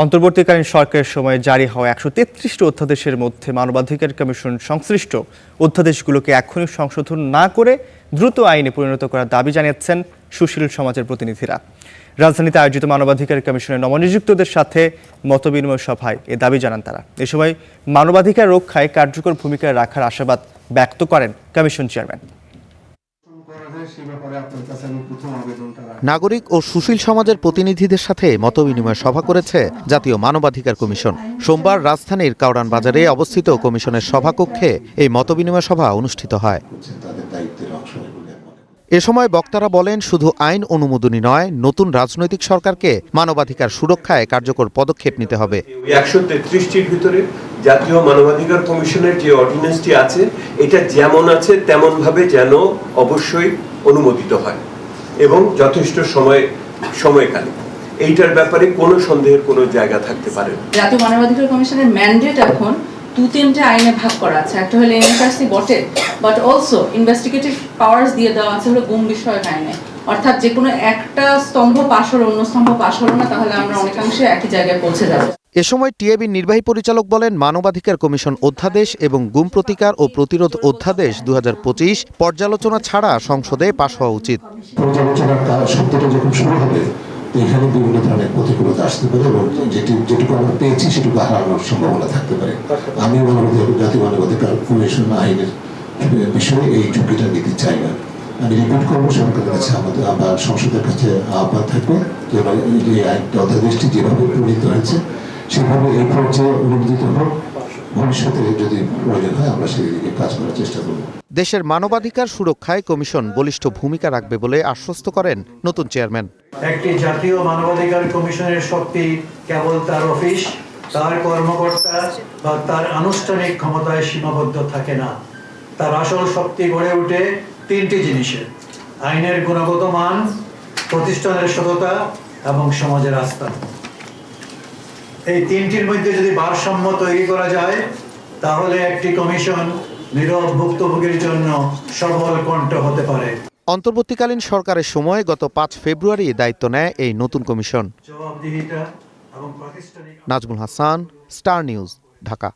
অন্তর্বর্তীকালীন সরকারের সময়ে জারি হওয়া ১৩৩টি অধ্যাদেশের মধ্যে মানবাধিকার কমিশন সংশ্লিষ্ট অধ্যাদেশগুলোকে এখনই সংশোধন না করে দ্রুত আইনে পরিণত করার দাবি জানিয়েছেন সুশীল সমাজের প্রতিনিধিরা। রাজধানীতে আয়োজিত মানবাধিকার কমিশনের নবনিযুক্তদের সাথে মতবিনিময় সভায় এ দাবি জানান তারা। এ সময় মানবাধিকার রক্ষায় কার্যকর ভূমিকা রাখার আশাবাদ ব্যক্ত করেন কমিশন চেয়ারম্যান। নাগরিক ও সুশীল সমাজের প্রতিনিধিদের সাথে মতবিনিময় সভা করেছে জাতীয় মানবাধিকার কমিশন। সোমবার রাজধানীর কাউরান বাজারে অবস্থিত কমিশনের সভাকক্ষে এই মতবিনিময় সভা অনুষ্ঠিত হয়। এ সময় বক্তারা বলেন, শুধু আইন অনুমোদনই নয়, নতুন রাজনৈতিক সরকারকে মানবাধিকার সুরক্ষায় কার্যকর পদক্ষেপ নিতে হবে। ১৩৩টির ভিতরে জাতীয় মানবাধিকার কমিশনের যে অর্ডিন্যান্সটি আছে, এটা যেমন আছে তেমন ভাবে যেন অবশ্যই অনুমোদিত হয় এবং যথেষ্ট সময়কালে। এইটার ব্যাপারে কোনো সন্দেহের কোনো জায়গা থাকতে পারে না। জাতীয় মানবাধিকার কমিশনের ম্যান্ডেট এখন তিনটে আইনে ভাগ করা আছে। একটা হলো এনএসআরসি বটে, বাট অলসো ইনভেস্টিগেটিভ পাওয়ার্স দিয়ে দেওয়া আছে হলো গুম বিষয়ক আইনে। অর্থাৎ যে কোনো একটা স্তম্ভ পাশ হলো, অন্য স্তম্ভ পাশ হলো না, তাহলে আমরা অনেকাংশে একই জায়গায় পৌঁছে যাব। এ সময় টিএবির নির্বাহী পরিচালক বলেন, মানবাধিকার কমিশন অধ্যাদেশ এবং গুম প্রতিকার ও প্রতিরোধ অধ্যাদেশ ২০২৫ পর্যালোচনা ছাড়া সংসদে পাশ হওয়া উচিত। পর্যালোচনার শব্দটা যখন শুরু হবে, এখানে বিভিন্ন ধরনের প্রতিকূলতা আসতে পারে এবং যেটুকু আমরা পেয়েছি সেটুকু হারানোর সম্ভাবনা থাকতে পারে। আমি জাতীয় মানবাধিকার কমিশন আইনের বিষয়ে এই ঝুঁকিটা নিতে চাই না। আমি রিপিট করবো, সরকারের কাছে আমার সংসদের কাছে আহ্বান থাকবে যে এই অধ্যাদেশটি যেভাবে প্রণীত হয়েছে সেভাবে এই পর্যায়ে অনুমোদিত হোক। ভবিষ্যতে যদি প্রয়োজন হয় আমরা সেই দিকে কাজ করার চেষ্টা করব। দেশের মানবাধিকার সুরক্ষায় কমিশন বলিষ্ঠ ভূমিকা রাখবে বলে আশ্বস্ত করেন নতুন চেয়ারম্যান। একটি জাতীয় মানবাধিকার কমিশনের শক্তি কেবল তার অফিস, তার কর্মকর্তা বা তার আনুষ্ঠানিক ক্ষমতায় সীমাবদ্ধ থাকে না। তার আসল শক্তি গড়ে ওঠে তিনটি জিনিসে: আইনের গুণগত মান, প্রতিষ্ঠানের সততা এবং সমাজের আস্থা। এই তিনটির মধ্যে যদি ভারসাম্য তৈরি করা যায়, তাহলে একটি কমিশন নীরব ভুক্তভোগীর জন্য সবল কণ্ঠ হতে পারে। অন্তর্বর্তীকালীন সরকারের সময় গত ৫ ফেব্রুয়ারি দায়িত্ব নেয় এই নতুন কমিশন। জবাবদিহিতা এবং প্রাতিষ্ঠানিক। Nazmul Hasan, star news, Dhaka.